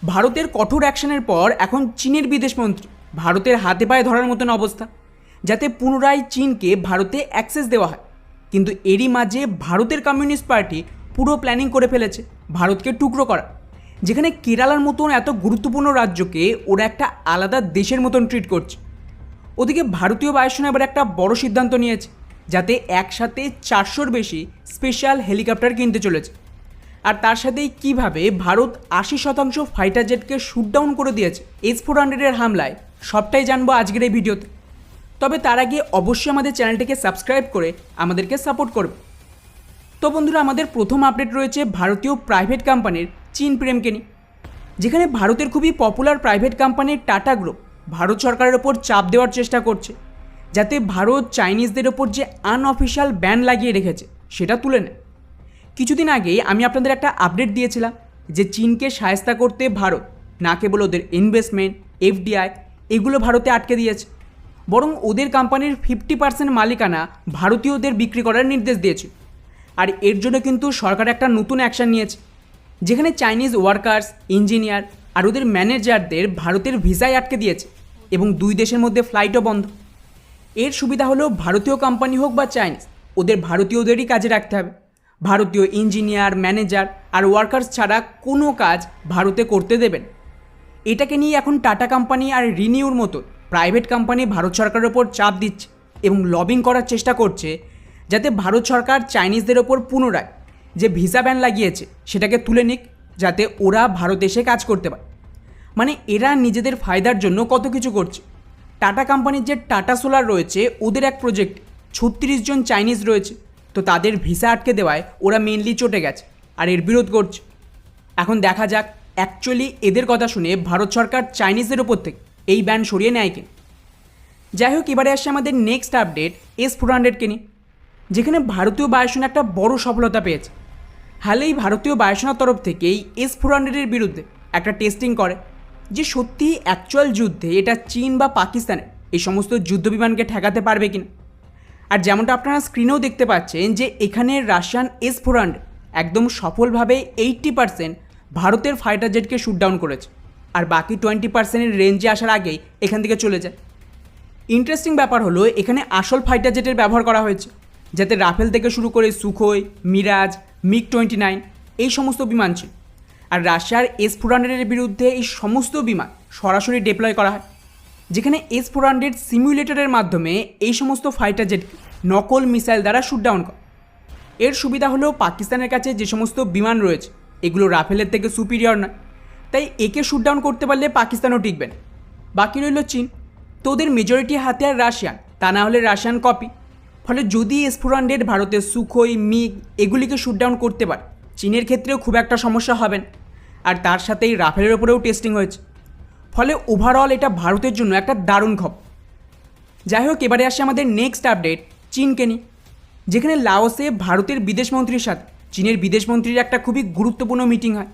ভারতের কঠোর অ্যাকশনের পর এখন চীনের বিদেশমন্ত্রী ভারতের হাতে পায়ে ধরার মতন অবস্থা, যাতে পুনরায় চীনকে ভারতে অ্যাক্সেস দেওয়া হয়। কিন্তু এরই মাঝে ভারতের কমিউনিস্ট পার্টি পুরো প্ল্যানিং করে ফেলেছে ভারতকে টুকরো করা, যেখানে কেরালার মতন এত গুরুত্বপূর্ণ রাজ্যকে ওরা একটা আলাদা দেশের মতন ট্রিট করছে। ওদিকে ভারতীয় বায়ুসেনা এবার একটা বড় সিদ্ধান্ত নিয়েছে, যাতে একসাথে 400-র বেশি স্পেশাল হেলিকপ্টার কিনতে চলেছে। আর তার সাথেই কীভাবে ভারত 80% ফাইটার জেটকে শুটডাউন করে দিয়েছে S-400-এর হামলায়, সবটাই জানবো আজকের এই ভিডিওতে। তবে তার আগে অবশ্যই আমাদের চ্যানেলটিকে সাবস্ক্রাইব করে আমাদেরকে সাপোর্ট করবে। তো বন্ধুরা, আমাদের প্রথম আপডেট রয়েছে ভারতীয় প্রাইভেট কোম্পানির চীন প্রেমকে নিয়ে, যেখানে ভারতের খুবই পপুলার প্রাইভেট কোম্পানির টাটা গ্রুপ ভারত সরকারের ওপর চাপ দেওয়ার চেষ্টা করছে, যাতে ভারত চাইনিজদের ওপর যে আনঅফিশিয়াল ব্যান লাগিয়ে রেখেছে সেটা তুলে নেয়। কিছুদিন আগেই আমি আপনাদের একটা আপডেট দিয়েছিলাম যে চীনকে শায়েস্তা করতে ভারত না কেবল ওদের ইনভেস্টমেন্ট, FDI এগুলো ভারতে আটকে দিয়েছে, বরং ওদের কোম্পানির 50% মালিকানা ভারতীয়দের বিক্রি করার নির্দেশ দিয়েছে। আর এর জন্য কিন্তু সরকার একটা নতুন অ্যাকশান নিয়েছে, যেখানে চাইনিজ ওয়ার্কার্স, ইঞ্জিনিয়ার আর ওদের ম্যানেজারদের ভারতের ভিসায় আটকে দিয়েছে এবং দুই দেশের মধ্যে ফ্লাইটও বন্ধ। এর সুবিধা হলো ভারতীয় কোম্পানি হোক বা চাইনিজ, ওদের ভারতীয়দেরই কাজে রাখতে হবে। ভারতীয় ইঞ্জিনিয়ার, ম্যানেজার আর ওয়ার্কার্স ছাড়া কোনো কাজ ভারতে করতে দেবেন। এটাকে নিয়ে এখন টাটা কোম্পানি আর রিনিউর মতো প্রাইভেট কোম্পানি ভারত সরকারের ওপর চাপ দিচ্ছে এবং লবিং করার চেষ্টা করছে, যাতে ভারত সরকার চাইনিজদের ওপর পুনরায় যে ভিসা ব্যান লাগিয়েছে সেটাকে তুলে নিক, যাতে ওরা ভারত এসে কাজ করতে পারে। মানে এরা নিজেদের ফায়দার জন্য কত কিছু করছে। টাটা কোম্পানির যে টাটা সোলার রয়েছে, ওদের এক প্রজেক্ট 36 জন চাইনিজ রয়েছে, তো তাদের ভিসা আটকে দেওয়ায় ওরা মেনলি চটে গেছে আর এর বিরোধ করছে। এখন দেখা যাক অ্যাকচুয়ালি এদের কথা শুনে ভারত সরকার চাইনিজদের ওপর থেকে এই ব্যান সরিয়ে নেয় কিনা। যাই হোক, এবারে আসছে আমাদের নেক্সট আপডেট S-400-কে নিয়ে, যেখানে ভারতীয় বায়ুসেনা একটা বড় সফলতা পেয়েছে। হালেই ভারতীয় বায়ুসেনার তরফ থেকেই S-400-এর বিরুদ্ধে একটা টেস্টিং করে যে সত্যি অ্যাকচুয়াল যুদ্ধে এটা চীন বা পাকিস্তানের এই সমস্ত যুদ্ধবিমানকে ঠেকাতে পারবে কিনা। আর যেমনটা আপনারা স্ক্রিনেও দেখতে পাচ্ছেন যে এখানে রাশিয়ান S-400 একদম সফলভাবে 80% ভারতের ফাইটার জেটকে শুটডাউন করেছে, আর বাকি 20%-এর রেঞ্জে আসার আগেই এখান থেকে চলে যায়। ইন্টারেস্টিং ব্যাপার হলো এখানে আসল ফাইটার জেটের ব্যবহার করা হয়েছে, যাতে রাফেল থেকে শুরু করে সুখোই, মিরাজ, MiG-29 এই সমস্ত বিমান ছিল। আর রাশিয়ার S-400-এর বিরুদ্ধে এই সমস্ত বিমান সরাসরি ডিপ্লয় করা হয়, যেখানে S-400 সিমুলেটরের মাধ্যমে এই সমস্ত ফাইটার জেটকে নকল মিসাইল দ্বারা শুটডাউন করে। এর সুবিধা হলো পাকিস্তানের কাছে যে সমস্ত বিমান রয়েছে এগুলো রাফেলের থেকে সুপিরিয়র নয়, তাই একে শুটডাউন করতে পারলে পাকিস্তানও টিকবে না। বাকি রইল চীন, তো ওদের মেজরিটি হাতিয়ার রাশিয়ান, তা না হলে রাশিয়ান কপি। ফলে যদি S-400 ভারতের সুখোই, মিগ এগুলিকে শুটডাউন করতে পারে, চীনের ক্ষেত্রেও খুব একটা সমস্যা হবে না। আর তার সাথেই রাফেলের ওপরেও টেস্টিং হয়েছে, ফলে ওভারঅল এটা ভারতের জন্য একটা দারুণ খবর। যাই হোক, এবারে আসে আমাদের নেক্সট আপডেট চীনকে নিয়ে, যেখানে লাওসে ভারতের বিদেশমন্ত্রীর সাথে চীনের বিদেশমন্ত্রীর একটা খুবই গুরুত্বপূর্ণ মিটিং হয়।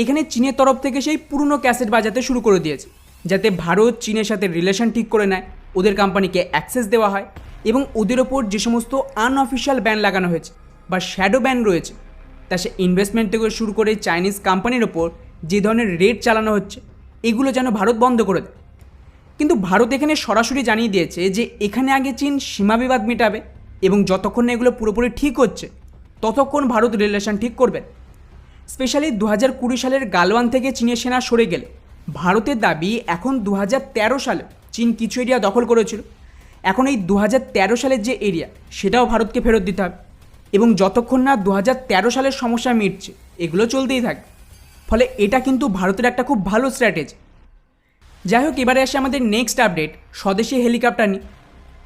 এখানে চীনের তরফ থেকে সেই পুরনো ক্যাসেট বাজাতে শুরু করে দিয়েছে, যাতে ভারত চীনের সাথে রিলেশন ঠিক করে নেয়, ওদের কোম্পানিকে অ্যাক্সেস দেওয়া হয় এবং ওদের ওপর যে সমস্ত আনঅফিশিয়াল ব্যান লাগানো হয়েছে বা শ্যাডো ব্যান রয়েছে, তা সে ইনভেস্টমেন্ট থেকে শুরু করে চাইনিজ কোম্পানির ওপর যে ধরনের রেট চালানো হচ্ছে এগুলো যেন ভারত বন্ধ করে দেয়। কিন্তু ভারত এখানে সরাসরি জানিয়ে দিয়েছে যে এখানে আগে চীন সীমাবিবাদ মেটাবে এবং যতক্ষণ না এগুলো পুরোপুরি ঠিক হচ্ছে ততক্ষণ ভারত রিলেশন ঠিক করবে। স্পেশালি 2020 সালের গালওয়ান থেকে চীনের সেনা সরে গেলে ভারতের দাবি এখন 2013 সালে চীন কিছু এরিয়া দখল করেছিল, এখন এই 2013 সালের যে এরিয়া সেটাও ভারতকে ফেরত দিতে হবে এবং যতক্ষণ না 2013 সালের সমস্যা মিটছে এগুলো চলতেই থাকবে। ফলে এটা কিন্তু ভারতের একটা খুব ভালো স্ট্র্যাটেজি। যাই হোক, এবারে আসে আমাদের নেক্সট আপডেট স্বদেশি হেলিকপ্টার নিয়ে,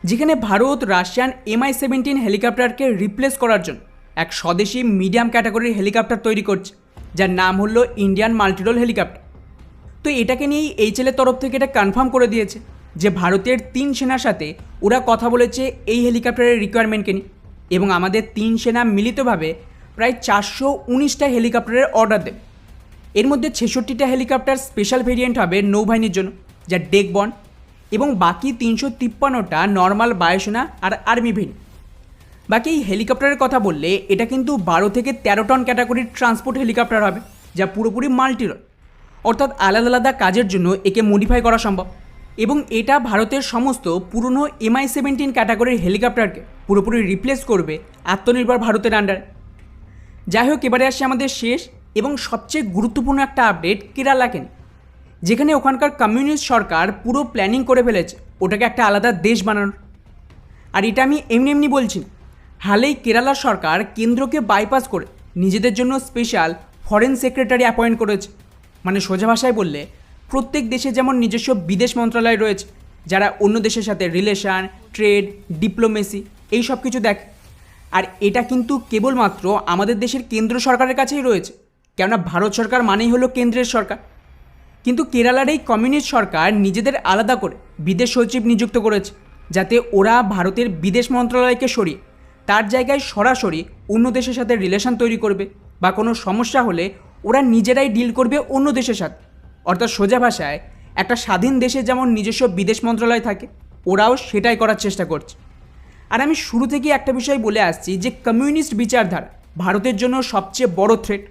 যেখানে ভারত রাশিয়ান Mi-17 হেলিকপ্টারকে রিপ্লেস করার জন্য এক স্বদেশি মিডিয়াম ক্যাটাগরির হেলিকপ্টার তৈরি করছে, যার নাম হলো ইন্ডিয়ান মাল্টিরোল হেলিকপ্টার। তো এটাকে নিয়েই HAL এর তরফ থেকে এটা কনফার্ম করে দিয়েছে যে ভারতের 3 সেনার সাথে ওরা কথা বলেছে এই হেলিকপ্টারের রিকোয়ারমেন্টকে নিয়ে এবং আমাদের 3 সেনা মিলিতভাবে প্রায় 419টা হেলিকপ্টারের অর্ডার দেবে। এর মধ্যে 66টা হেলিকপ্টার স্পেশাল ভেরিয়েন্ট হবে নৌবাহিনীর জন্য, যা ডেকবন, এবং বাকি 353টা নর্মাল বায়ুসেনা আর আর্মি ভেরিয়েন্ট। বাকি এই হেলিকপ্টারের কথা বললে এটা কিন্তু 12 থেকে 13 টন ক্যাটাগরির ট্রান্সপোর্ট হেলিকপ্টার হবে, যা পুরোপুরি মাল্টিরোল। অর্থাৎ আলাদা আলাদা কাজের জন্য একে মডিফাই করা সম্ভব। এবং এটা ভারতের সমস্ত পুরনো MI-17 ক্যাটাগরির হেলিকপ্টারকে পুরোপুরি রিপ্লেস করবে আত্মনির্ভর ভারতের আন্ডারে। যাই হোক, এবারে আসছে আমাদের শেষ এবং সবচেয়ে গুরুত্বপূর্ণ একটা আপডেট কেরালাকে নিয়ে, যেখানে ওখানকার কমিউনিস্ট সরকার পুরো প্ল্যানিং করে ফেলেছে ওটাকে একটা আলাদা দেশ বানানোর। আর এটা আমি এমনি এমনি বলছি না, হালেই কেরালা সরকার কেন্দ্রকে বাইপাস করে নিজেদের জন্য স্পেশাল ফরেন সেক্রেটারি অ্যাপয়েন্ট করেছে। মানে সোজা ভাষায় বললে, প্রত্যেক দেশে যেমন নিজস্ব বিদেশ মন্ত্রণালয় রয়েছে যারা অন্য দেশের সাথে রিলেশন, ট্রেড, ডিপ্লোমেসি এই সব কিছু দেখে, আর এটা কিন্তু কেবলমাত্র আমাদের দেশের কেন্দ্র সরকারের কাছেই রয়েছে, কেননা ভারত সরকার মানেই হলো কেন্দ্রের সরকার। কিন্তু কেরালার এই কমিউনিস্ট সরকার নিজেদের আলাদা করে বিদেশ সচিব নিযুক্ত করেছে, যাতে ওরা ভারতের বিদেশ মন্ত্রণালয়কে সরিয়ে তার জায়গায় সরাসরি অন্য দেশের সাথে রিলেশন তৈরি করবে, বা কোনো সমস্যা হলে ওরা নিজেরাই ডিল করবে অন্য দেশের সাথে। অর্থাৎ সোজা ভাষায়, একটা স্বাধীন দেশে যেমন নিজস্ব বিদেশ মন্ত্রণালয় থাকে, ওরাও সেটাই করার চেষ্টা করছে। আর আমি শুরু থেকেই একটা বিষয় বলে আসছি যে কমিউনিস্ট বিচারধারা ভারতের জন্য সবচেয়ে বড় থ্রেট।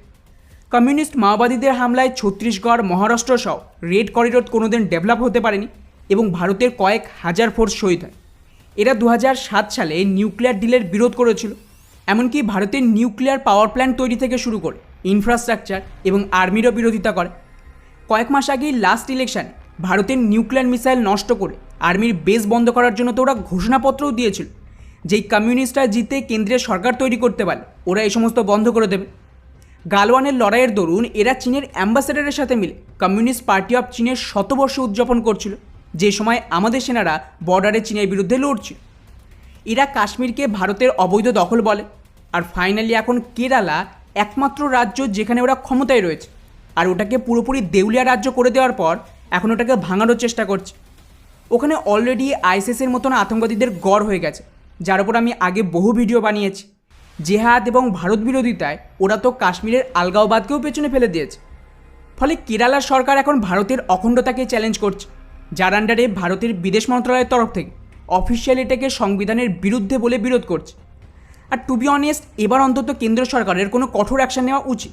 কমিউনিস্ট মাওবাদীদের হামলায় ছত্তিশগড়, মহারাষ্ট্র সহ রেড করিডোর কোনোদিন ডেভেলপ হতে পারেনি এবং ভারতের কয়েক হাজার ফোর্স শহীদ হয়। এরা 2007 সালে নিউক্লিয়ার ডিলের বিরোধ করেছিল, এমনকি ভারতের নিউক্লিয়ার পাওয়ার প্ল্যান্ট তৈরি থেকে শুরু করে ইনফ্রাস্ট্রাকচার এবং আর্মিরও বিরোধিতা করে। কয়েক মাস আগেই লাস্ট ইলেকশানে ভারতের নিউক্লিয়ার মিসাইল নষ্ট করে আর্মির বেস বন্ধ করার জন্য তো ওরা ঘোষণাপত্রও দিয়েছিল, যেই কমিউনিস্টরা জিতে কেন্দ্রের সরকার তৈরি করতে পারলে ওরা এই সমস্ত বন্ধ করে দেবে। গালওয়ানের লড়াইয়ের দরুন এরা চীনের অ্যাম্বাসেডারের সাথে মিলে কমিউনিস্ট পার্টি অফ চীনের শতবর্ষ উদযাপন করছিল, যে সময় আমাদের সেনারা বর্ডারে চীনের বিরুদ্ধে লড়ছিল। এরা কাশ্মীরকে ভারতের অবৈধ দখল বলে। আর ফাইনালি এখন কেরালা একমাত্র রাজ্য যেখানে ওরা ক্ষমতায় রয়েছে, আর ওটাকে পুরোপুরি দেউলিয়া রাজ্য করে দেওয়ার পর এখন ওটাকে ভাঙানোর চেষ্টা করছে। ওখানে অলরেডি আইএসএসের মতন আতঙ্কবাদীদের গড় হয়ে গেছে, যার উপর আমি আগে বহু ভিডিও বানিয়েছি। জেহাদ এবং ভারত বিরোধিতায় ওরা তো কাশ্মীরের আলগাওবাদকেও পেছনে ফেলে দিয়েছে। ফলে কেরালা সরকার এখন ভারতের অখণ্ডতাকে চ্যালেঞ্জ করছে, যার আন্ডারে ভারতের বিদেশ মন্ত্রণালয়ের তরফ থেকে অফিসিয়াল এটাকে সংবিধানের বিরুদ্ধে বলে বিরোধ করছে। আর টু বি অনেস্ট, এবার অন্তত কেন্দ্র সরকারের কোনো কঠোর অ্যাকশন নেওয়া উচিত।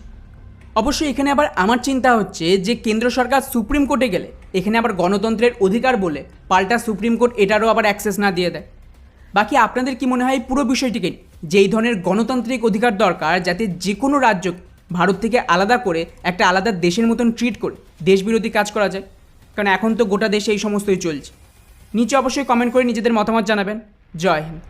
অবশ্যই এখানে আবার আমার চিন্তা হচ্ছে যে কেন্দ্র সরকার সুপ্রিম কোর্টে গেলে এখানে আবার গণতন্ত্রের অধিকার বলে পাল্টা সুপ্রিম কোর্ট এটারও আবার অ্যাক্সেস না দিয়ে দেয়। বাকি আপনাদের কি মনে হয় পুরো বিষয়টিকে, যে এই ধরনের গণতান্ত্রিক অধিকার দরকার, যাতে যে কোনো রাজ্যকে ভারত থেকে আলাদা করে একটা আলাদা দেশের মতন ট্রিট করে দেশবিরোধী কাজ করা যায়? কারণ এখন তো গোটা দেশে এই সমস্তই চলছে। নিচে অবশ্যই কমেন্ট করে নিজেদের মতামত জানাবেন। জয় হিন্দ।